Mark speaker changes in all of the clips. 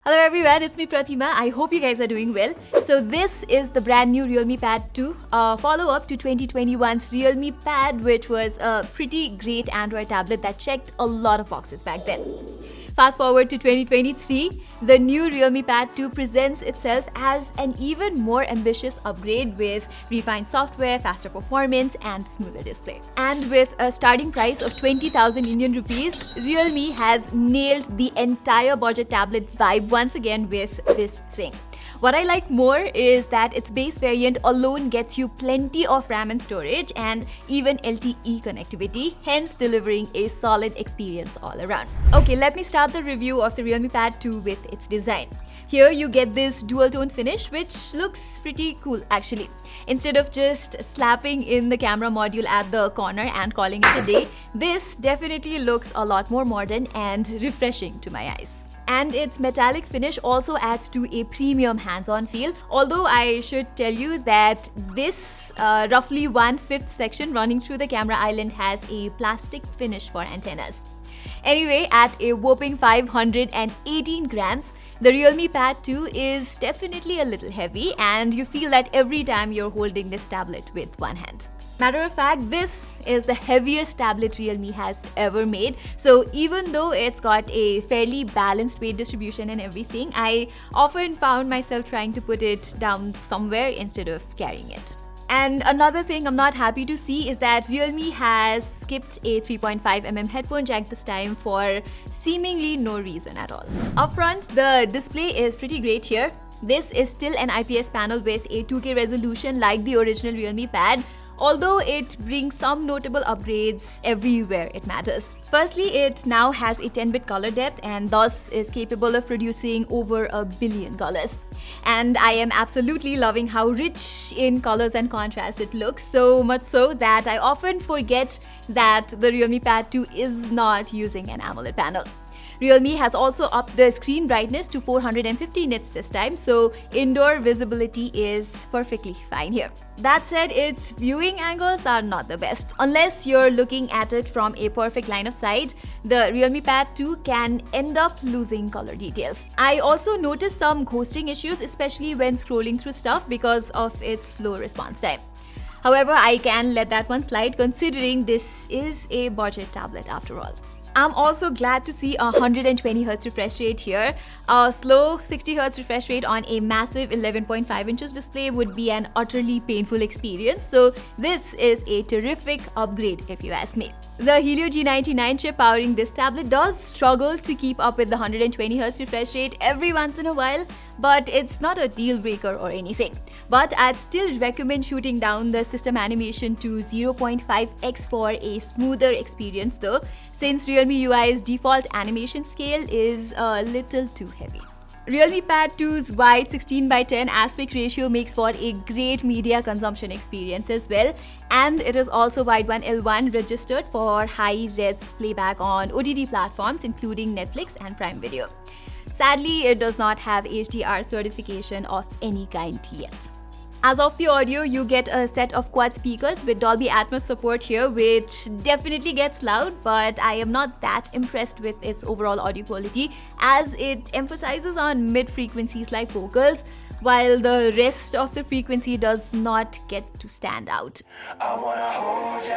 Speaker 1: Hello everyone, it's me Pratima. I hope you guys are doing well. So this is the brand new Realme Pad 2, follow-up to 2021's Realme Pad, which was a pretty great Android tablet that checked a lot of boxes back then. Fast forward to 2023, the new Realme Pad 2 presents itself as an even more ambitious upgrade with refined software, faster performance, and smoother display. And with a starting price of 20,000 Indian rupees, Realme has nailed the entire budget tablet vibe once again with this thing. What I like more is that its base variant alone gets you plenty of RAM and storage and even LTE connectivity, hence delivering a solid experience all around. Okay, let me start the review of the Realme Pad 2 with its design. Here you get this dual tone finish, which looks pretty cool actually. Instead of just slapping in the camera module at the corner and calling it a day, this definitely looks a lot more modern and refreshing to my eyes. And its metallic finish also adds to a premium hands-on feel, although I should tell you that this roughly 1/5 section running through the camera island has a plastic finish for antennas. Anyway, at a whopping 518 grams, the Realme Pad 2 is definitely a little heavy and you feel that every time you're holding this tablet with one hand. Matter of fact, this is the heaviest tablet Realme has ever made. So even though it's got a fairly balanced weight distribution and everything, I often found myself trying to put it down somewhere instead of carrying it. And another thing I'm not happy to see is that Realme has skipped a 3.5mm headphone jack this time for seemingly no reason at all. Up front, the display is pretty great here. This is still an IPS panel with a 2K resolution like the original Realme Pad, although it brings some notable upgrades everywhere it matters. Firstly, it now has a 10-bit color depth and thus is capable of producing over 1 billion colors. And I am absolutely loving how rich in colors and contrast it looks, so much so that I often forget that the Realme Pad 2 is not using an AMOLED panel. Realme has also upped the screen brightness to 450 nits this time, so indoor visibility is perfectly fine here. That said, its viewing angles are not the best. Unless you're looking at it from a perfect line of sight, the Realme Pad 2 can end up losing color details. I also noticed some ghosting issues, especially when scrolling through stuff because of its slow response time. However, I can let that one slide considering this is a budget tablet after all. I'm also glad to see a 120Hz refresh rate here. A slow 60Hz refresh rate on a massive 11.5 inches display would be an utterly painful experience, so this is a terrific upgrade if you ask me. The Helio G99 chip powering this tablet does struggle to keep up with the 120Hz refresh rate every once in a while, but it's not a deal breaker or anything. But I'd still recommend shooting down the system animation to 0.5x for a smoother experience though, since Realme UI's default animation scale is a little too heavy. Realme Pad 2's wide 16:10 aspect ratio makes for a great media consumption experience as well, and it is also Wide 1L1 registered for high-res playback on OTT platforms including Netflix and Prime Video. Sadly, it does not have HDR certification of any kind yet. As of the audio, you get a set of quad speakers with Dolby Atmos support here, which definitely gets loud, but I am not that impressed with its overall audio quality as it emphasizes on mid-frequencies like vocals, while the rest of the frequency does not get to stand out. I wanna hold ya.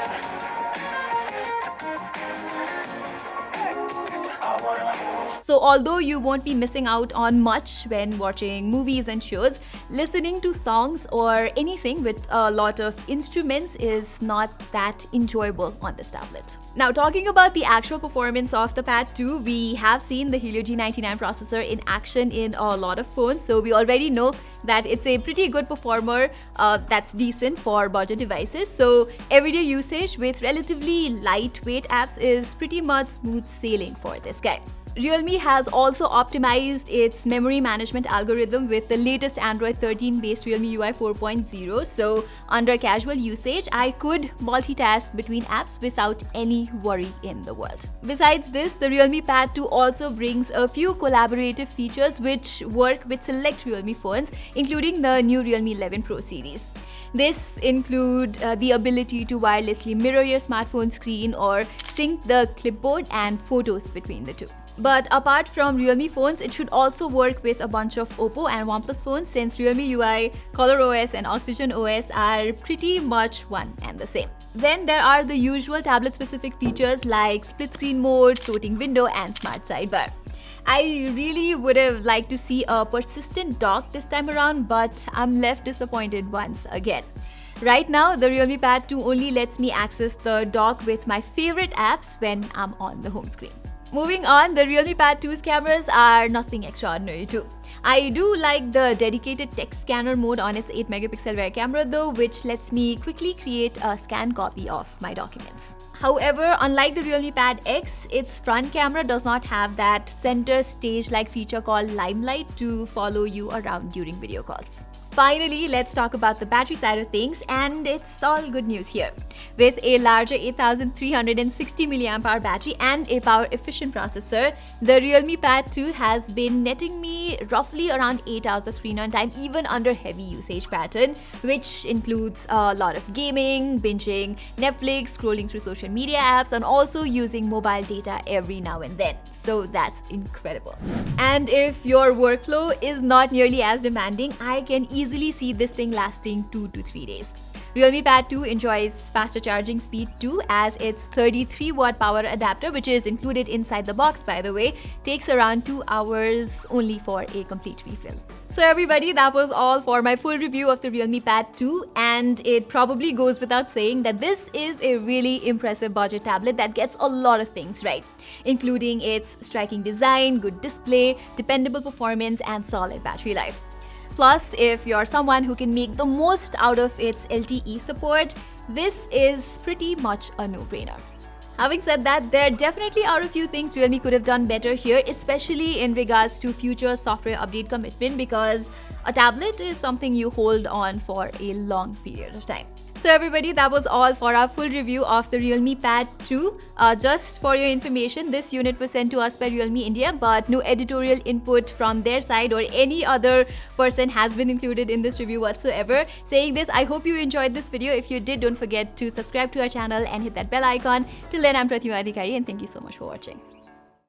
Speaker 1: So although you won't be missing out on much when watching movies and shows, listening to songs or anything with a lot of instruments is not that enjoyable on this tablet. Now, talking about the actual performance of the Pad 2, we have seen the Helio G99 processor in action in a lot of phones, so we already know that it's a pretty good performer that's decent for budget devices. So everyday usage with relatively lightweight apps is pretty much smooth sailing for this guy. Realme has also optimized its memory management algorithm with the latest Android 13 based Realme UI 4.0, so under casual usage, I could multitask between apps without any worry in the world. Besides this, the Realme Pad 2 also brings a few collaborative features which work with select Realme phones, including the new Realme 11 Pro series. This include the ability to wirelessly mirror your smartphone screen or sync the clipboard and photos between the two. But apart from Realme phones, it should also work with a bunch of Oppo and OnePlus phones, since Realme UI, ColorOS and Oxygen OS are pretty much one and the same. Then there are the usual tablet-specific features like split screen mode, floating window and smart sidebar. I really would have liked to see a persistent dock this time around, but I'm left disappointed once again. Right now, the Realme Pad 2 only lets me access the dock with my favorite apps when I'm on the home screen. Moving on, the Realme Pad 2's cameras are nothing extraordinary too. I do like the dedicated text scanner mode on its 8-megapixel rear camera though, which lets me quickly create a scanned copy of my documents. However, unlike the Realme Pad X, its front camera does not have that center stage-like feature called Limelight to follow you around during video calls. Finally, let's talk about the battery side of things, and it's all good news here. With a larger 8360 mAh battery and a power-efficient processor, the Realme Pad 2 has been netting me roughly around 8 hours of screen on time, even under heavy usage pattern, which includes a lot of gaming, binging, Netflix, scrolling through social media apps, and also using mobile data every now and then. So that's incredible. And if your workflow is not nearly as demanding, I can easily see this thing lasting 2 to 3 days. Realme Pad 2 enjoys faster charging speed too, as its 33-watt power adapter, which is included inside the box by the way, takes around 2 hours only for a complete refill. So everybody, that was all for my full review of the Realme Pad 2, and it probably goes without saying that this is a really impressive budget tablet that gets a lot of things right, including its striking design, good display, dependable performance and solid battery life. Plus, if you're someone who can make the most out of its LTE support, this is pretty much a no-brainer. Having said that, there definitely are a few things Realme could have done better here, especially in regards to future software update commitment, because a tablet is something you hold on for a long period of time. So everybody, that was all for our full review of the Realme Pad 2. Just for your information, this unit was sent to us by Realme India, but no editorial input from their side or any other person has been included in this review whatsoever. Saying this, I hope you enjoyed this video. If you did, don't forget to subscribe to our channel and hit that bell icon. Till then, I'm Pratima Adhikari and thank you so much for watching.